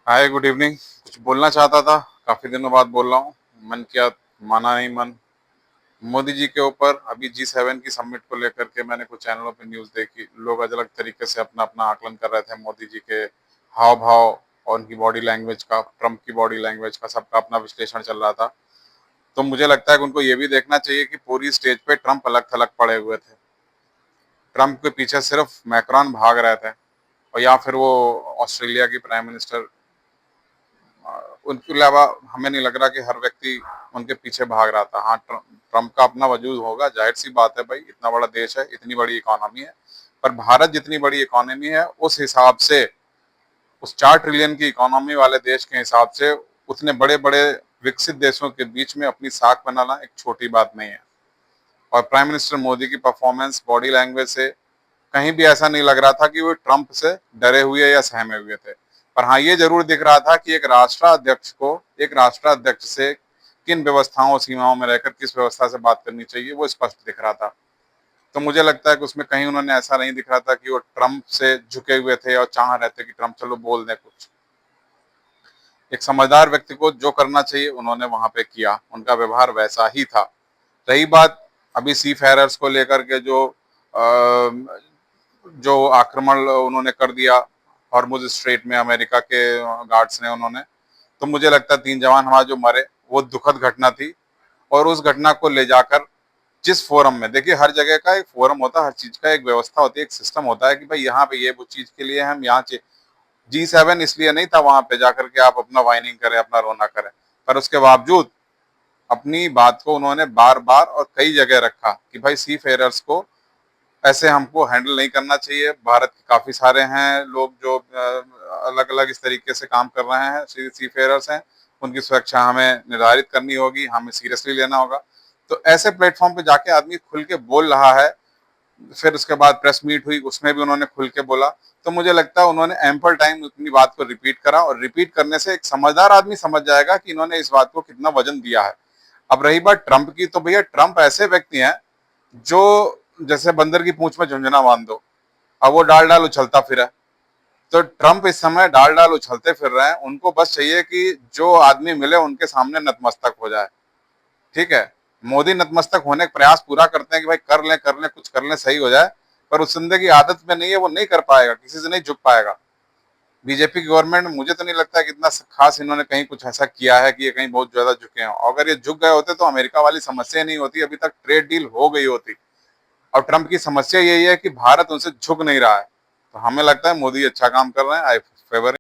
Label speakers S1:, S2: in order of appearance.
S1: हाय, good evening. कुछ बोलना चाहता था, काफी दिनों बाद बोल रहा हूँ। मन किया, माना नहीं मन। मोदी जी के ऊपर अभी G7 की समिट को लेकर के मैंने कुछ चैनलों पे न्यूज देखी। लोग अलग अलग तरीके से अपना अपना आकलन कर रहे थे मोदी जी के हाव भाव और उनकी बॉडी लैंग्वेज का, ट्रम्प की बॉडी लैंग्वेज का, सबका अपना विश्लेषण चल रहा था। तो मुझे लगता है कि उनको ये भी देखना चाहिए कि पूरी स्टेज पे ट्रम्प अलग थलग पड़े हुए थे। ट्रम्प के पीछे सिर्फ मैक्रोन भाग रहे थे, और या फिर वो ऑस्ट्रेलिया की प्राइम मिनिस्टर। उनके अलावा हमें नहीं लग रहा कि हर व्यक्ति उनके पीछे भाग रहा था। हाँ, ट्रम्प का अपना वजूद होगा, जाहिर सी बात है भाई, इतना बड़ा देश है, इतनी बड़ी इकोनॉमी है। पर भारत जितनी बड़ी इकोनॉमी है उस हिसाब से, उस 4 ट्रिलियन की इकोनॉमी वाले देश के हिसाब से, उतने बड़े बड़े विकसित देशों के बीच में अपनी साख बनाना एक छोटी बात नहीं है। और प्राइम मिनिस्टर मोदी की परफॉर्मेंस, बॉडी लैंग्वेज से कहीं भी ऐसा नहीं लग रहा था कि वो ट्रंप से डरे हुए या सहमे हुए थे। पर हाँ, ये जरूर दिख रहा था कि एक राष्ट्राध्यक्ष से किन व्यवस्थाओं सीमाओं में रहकर किस व्यवस्था से बात करनी चाहिए, वो स्पष्ट दिख रहा था। तो मुझे लगता है कि उसमें कहीं उन्होंने ऐसा नहीं दिख रहा था कि वो ट्रंप से झुके हुए थे और चाह रहे थे कि ट्रंप चलो बोल दे कुछ। एक समझदार व्यक्ति को जो करना चाहिए उन्होंने वहां पे किया, उनका व्यवहार वैसा ही था। रही बात अभी सी फेयरर्स को लेकर के, जो आक्रमण उन्होंने कर दिया हॉर्मुज स्ट्रेट में अमेरिका के गार्ड्स ने, उन्होंने, तो मुझे लगता है 3 जवान हमारे जो मरे वो दुखद घटना थी। और उस घटना को ले जाकर जिस फोरम में, देखिए हर जगह का एक फोरम होता है, हर चीज का एक व्यवस्था होती है, एक सिस्टम होता है कि भाई यहाँ पे ये वो चीज के लिए हम यहाँ G7 इसलिए नहीं था वहां पे जाकर के आप अपना वाइनिंग करें, अपना रोना करें। पर उसके बावजूद अपनी बात को उन्होंने बार बार और कई जगह रखा कि भाई सी फेयरर्स को ऐसे हमको हैंडल नहीं करना चाहिए। भारत के काफी सारे हैं लोग जो अलग अलग इस तरीके से काम कर रहे हैं, सी फेयरर्स हैं, उनकी सुरक्षा हमें निर्धारित करनी होगी, हमें सीरियसली लेना होगा। तो ऐसे प्लेटफॉर्म पे जाके आदमी खुल के बोल रहा है। फिर उसके बाद प्रेस मीट हुई, उसमें भी उन्होंने खुल के बोला। तो मुझे लगता है उन्होंने एम्पल टाइम अपनी बात को रिपीट करा, और रिपीट करने से एक समझदार आदमी समझ जाएगा कि इन्होंने इस बात को कितना वजन दिया है। अब रही बात ट्रंप की, तो भैया ट्रंप ऐसे व्यक्ति हैं जो जैसे बंदर की पूंछ में झुंझुना बांध दो, अब वो डाल डाल उछलता फिरा। तो ट्रंप इस समय डाल डाल उछलते फिर रहे हैं। उनको बस चाहिए कि जो आदमी मिले उनके सामने नतमस्तक हो जाए। ठीक है, मोदी नतमस्तक होने का प्रयास पूरा करते हैं कि भाई कर लें कुछ कर लें, सही हो जाए। पर उस बंदे की आदत में नहीं है, वो नहीं कर पाएगा, किसी से नहीं झुक पाएगा। बीजेपी की गवर्नमेंट, मुझे तो नहीं लगता कि इतना खास इन्होंने कहीं कुछ ऐसा किया है कि ये कहीं बहुत ज्यादा झुके हों। अगर ये झुक गए होते तो अमेरिका वाली समस्या नहीं होती, अभी तक ट्रेड डील हो गई होती। और ट्रंप की समस्या यही है कि भारत उनसे झुक नहीं रहा है। तो हमें लगता है मोदी अच्छा काम कर रहे हैं। आई फेवर